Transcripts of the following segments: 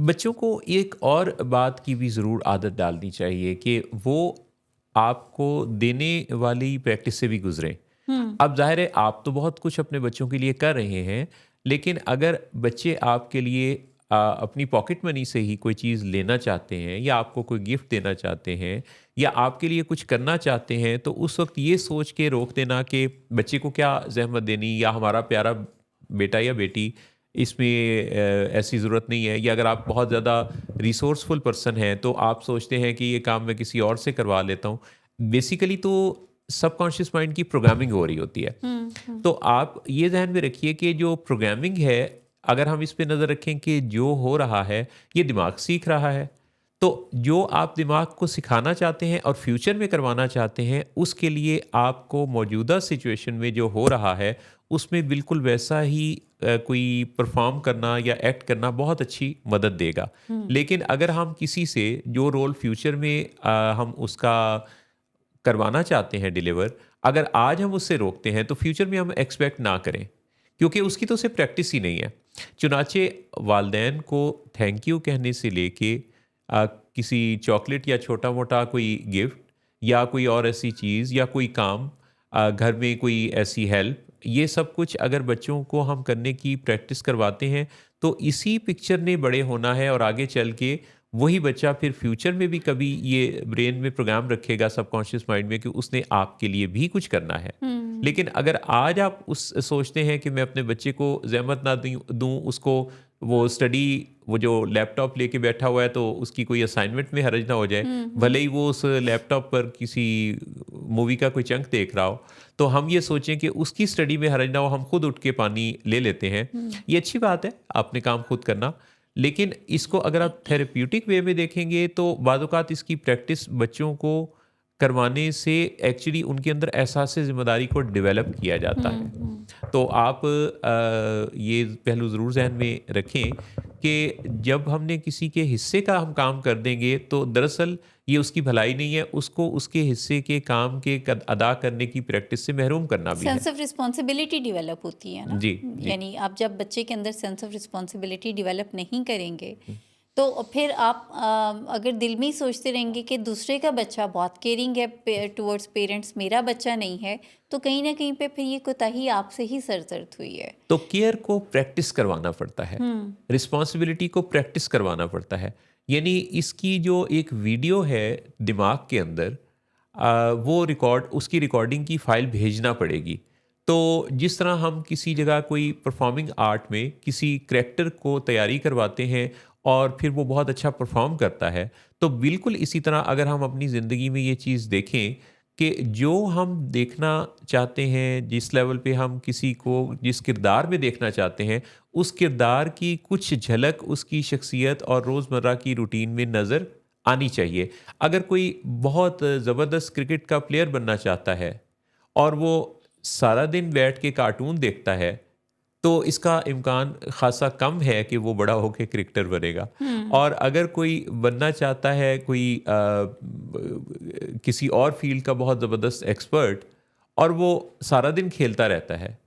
बच्चों को एक और बात की भी ज़रूर आदत डालनी चाहिए कि वो आपको देने वाली प्रैक्टिस से भी गुजरें। हुँ, अब ज़ाहिर है आप तो बहुत कुछ अपने बच्चों के लिए कर रहे हैं, लेकिन अगर बच्चे आपके लिए अपनी पॉकेट मनी से ही कोई चीज़ लेना चाहते हैं या आपको कोई गिफ्ट देना चाहते हैं या आपके लिए कुछ करना चाहते हैं, तो उस वक़्त ये सोच के रोक देना कि बच्चे को क्या ज़हमत देनी, या हमारा प्यारा बेटा या बेटी इसमें ऐसी ज़रूरत नहीं है, या अगर आप बहुत ज़्यादा रिसोर्सफुल पर्सन हैं तो आप सोचते हैं कि ये काम मैं किसी और से करवा लेता हूँ। बेसिकली तो सबकॉन्शियस माइंड की प्रोग्रामिंग हो रही होती है। हुँ, हुँ। तो आप ये ज़हन में रखिए कि जो प्रोग्रामिंग है, अगर हम इस पे नज़र रखें कि जो हो रहा है, ये दिमाग सीख रहा है। तो जो आप दिमाग को सिखाना चाहते हैं और फ्यूचर में करवाना चाहते हैं, उसके लिए आपको मौजूदा सिचुएशन में जो हो रहा है, उसमें बिल्कुल वैसा ही कोई परफ़ॉर्म करना या एक्ट करना बहुत अच्छी मदद देगा। हुँ, लेकिन अगर हम किसी से जो रोल फ्यूचर में हम उसका करवाना चाहते हैं डिलीवर, अगर आज हम उससे रोकते हैं तो फ्यूचर में हम एक्सपेक्ट ना करें, क्योंकि उसकी तो सिर्फ प्रैक्टिस ही नहीं है। चुनाचे वालदैन को थैंक यू कहने से लेके किसी चॉकलेट या छोटा मोटा कोई गिफ्ट या कोई और ऐसी चीज़ या कोई काम, घर में कोई ऐसी हेल्प, ये सब कुछ अगर बच्चों को हम करने की प्रैक्टिस करवाते हैं तो इसी पिक्चर ने बड़े होना है, और आगे चल के वही बच्चा फिर फ्यूचर में भी कभी ये ब्रेन में प्रोग्राम रखेगा सबकॉन्शियस माइंड में कि उसने आपके लिए भी कुछ करना है। हुँ। लेकिन अगर आज आप उस सोचते हैं कि मैं अपने बच्चे को ज़हमत ना दूँ उसको, वो स्टडी, वो जो लैपटॉप लेके बैठा हुआ है तो उसकी कोई असाइनमेंट में हर्ज ना हो जाए, हुँ, हुँ। भले ही वो उस लैपटॉप पर किसी मूवी का कोई चंक देख रहा हो, तो हम ये सोचें कि उसकी स्टडी में हर्ज ना हो, हम खुद उठ के पानी ले लेते हैं। हुँ। ये अच्छी बात है, अपने काम खुद करना। लेकिन इसको अगर आप थेरेप्यूटिक वे में देखेंगे तो बाद औक़ात इसकी प्रैक्टिस बच्चों को करवाने से एक्चुअली उनके अंदर एहसास ज़िम्मेदारी को डेवलप किया जाता हुँ, है। हुँ। तो आप ये पहलू ज़रूर ज़हन में रखें कि जब हमने किसी के हिस्से का हम काम कर देंगे तो दरअसल ये उसकी भलाई नहीं है, उसको उसके हिस्से के काम के अदा करने की प्रैक्टिस से महरूम करना भी है। सेंस ऑफ रिस्पॉन्सिबिलिटी डेवलप होती है ना, जी, जी। यानी आप जब बच्चे के अंदर सेंस ऑफ रिस्पॉन्सिबिलिटी डेवलप नहीं करेंगे तो फिर आप अगर दिल में ही सोचते रहेंगे कि दूसरे का बच्चा बहुत केयरिंग है टुवर्ड्स पेरेंट्स, मेरा बच्चा नहीं है, तो कहीं ना कहीं पे फिर ये कोताही आपसे ही सरजद हुई है। तो केयर को प्रैक्टिस करवाना पड़ता है, हम्म। रिस्पॉन्सिबिलिटी को प्रैक्टिस करवाना पड़ता है। यानी इसकी जो एक वीडियो है दिमाग के अंदर, वो उसकी रिकॉर्डिंग की फाइल भेजना पड़ेगी। तो जिस तरह हम किसी जगह कोई परफॉर्मिंग आर्ट में किसी करैक्टर को तैयारी करवाते हैं और फिर वो बहुत अच्छा परफॉर्म करता है, तो बिल्कुल इसी तरह अगर हम अपनी ज़िंदगी में ये चीज़ देखें कि जो हम देखना चाहते हैं, जिस लेवल पे हम किसी को जिस किरदार में देखना चाहते हैं, उस किरदार की कुछ झलक उसकी शख्सियत और रोज़मर्रा की रूटीन में नज़र आनी चाहिए। अगर कोई बहुत ज़बरदस्त क्रिकेट का प्लेयर बनना चाहता है और वो सारा दिन बैठ के कार्टून देखता है, तो इसका इम्कान ख़ासा कम है कि वो बड़ा होके क्रिकेटर बनेगा। हम्म। और अगर कोई बनना चाहता है कोई किसी और फ़ील्ड का बहुत ज़बरदस्त एक्सपर्ट और वो सारा दिन खेलता रहता है,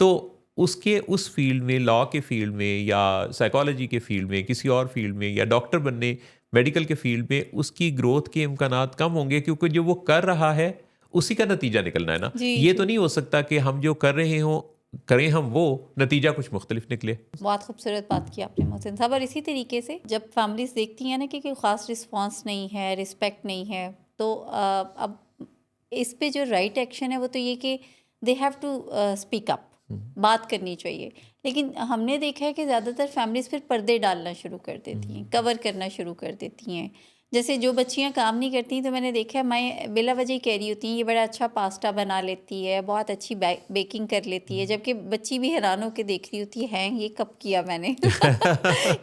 तो उसके उस फ़ील्ड में, लॉ के फ़ील्ड में या साइकोलॉजी के फ़ील्ड में, किसी और फ़ील्ड में या डॉक्टर बनने, मेडिकल के फ़ील्ड में उसकी ग्रोथ के इम्कानात कम होंगे, क्योंकि जो वो कर रहा है, उसी का नतीजा निकलना है ना। जी ये जी। तो नहीं हो सकता कि हम जो कर रहे हों, करें हम वो, नतीजा कुछ मुख्तलिफ निकले। बहुत खूबसूरत बात की आपने मोहसिन साहब। और इसी तरीके से जब फैमिलीज देखती हैं ना कि कोई ख़ास रिस्पांस नहीं है, रिस्पेक्ट नहीं है, तो अब इस पे जो राइट एक्शन है वो तो ये कि they have to speak up, हुँ, बात करनी चाहिए। लेकिन हमने देखा है कि ज़्यादातर फैमिलीज फिर पर्दे डालना शुरू कर देती हैं, हुँ, कवर करना शुरू कर देती हैं। जैसे जो बच्चियां काम नहीं करती तो मैंने देखा है, मैं बिला वजह ही कह रही होती हैं ये बड़ा अच्छा पास्ता बना लेती है, बहुत अच्छी बेकिंग कर लेती है, हुँ। जबकि बच्ची भी हैरान होकर देख रही होती है ये कब किया मैंने। ये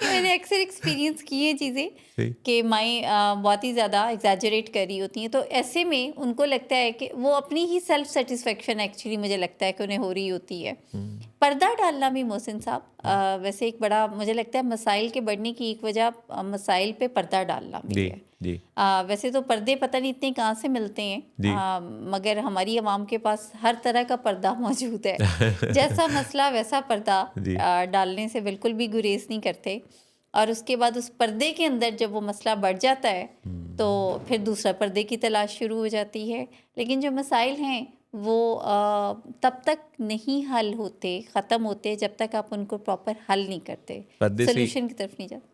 मैंने अक्सर एक्सपीरियंस की है चीज़ें सही। कि माएँ बहुत ही ज़्यादा एग्जैजरेट कर रही होती हैं, तो ऐसे में उनको लगता है कि वो अपनी ही सेल्फ सेटिस्फेक्शन एक्चुअली मुझे लगता है कि उन्हें हो रही होती है। हुँ, पर्दा डालना भी मोहसिन साहब हुँ। वैसे एक बड़ा मुझे लगता है मसाइल के बढ़ने की एक वजह मसाइल पे पर्दा डालना भी जी, है। जी, वैसे तो पर्दे पता नहीं इतने कहाँ से मिलते हैं, जी। मगर हमारी आवाम के पास हर तरह का पर्दा मौजूद है। जैसा मसला वैसा पर्दा जी। डालने से बिल्कुल भी गुरेज नहीं करते। और उसके बाद उस पर्दे के अंदर जब वो मसला बढ़ जाता है तो फिर दूसरा पर्दे की तलाश शुरू हो जाती है। लेकिन जो मसाइल हैं वो तब तक नहीं हल होते, ख़त्म होते जब तक आप उनको प्रॉपर हल नहीं करते, पर्दे से सोल्यूशन की तरफ नहीं जाते।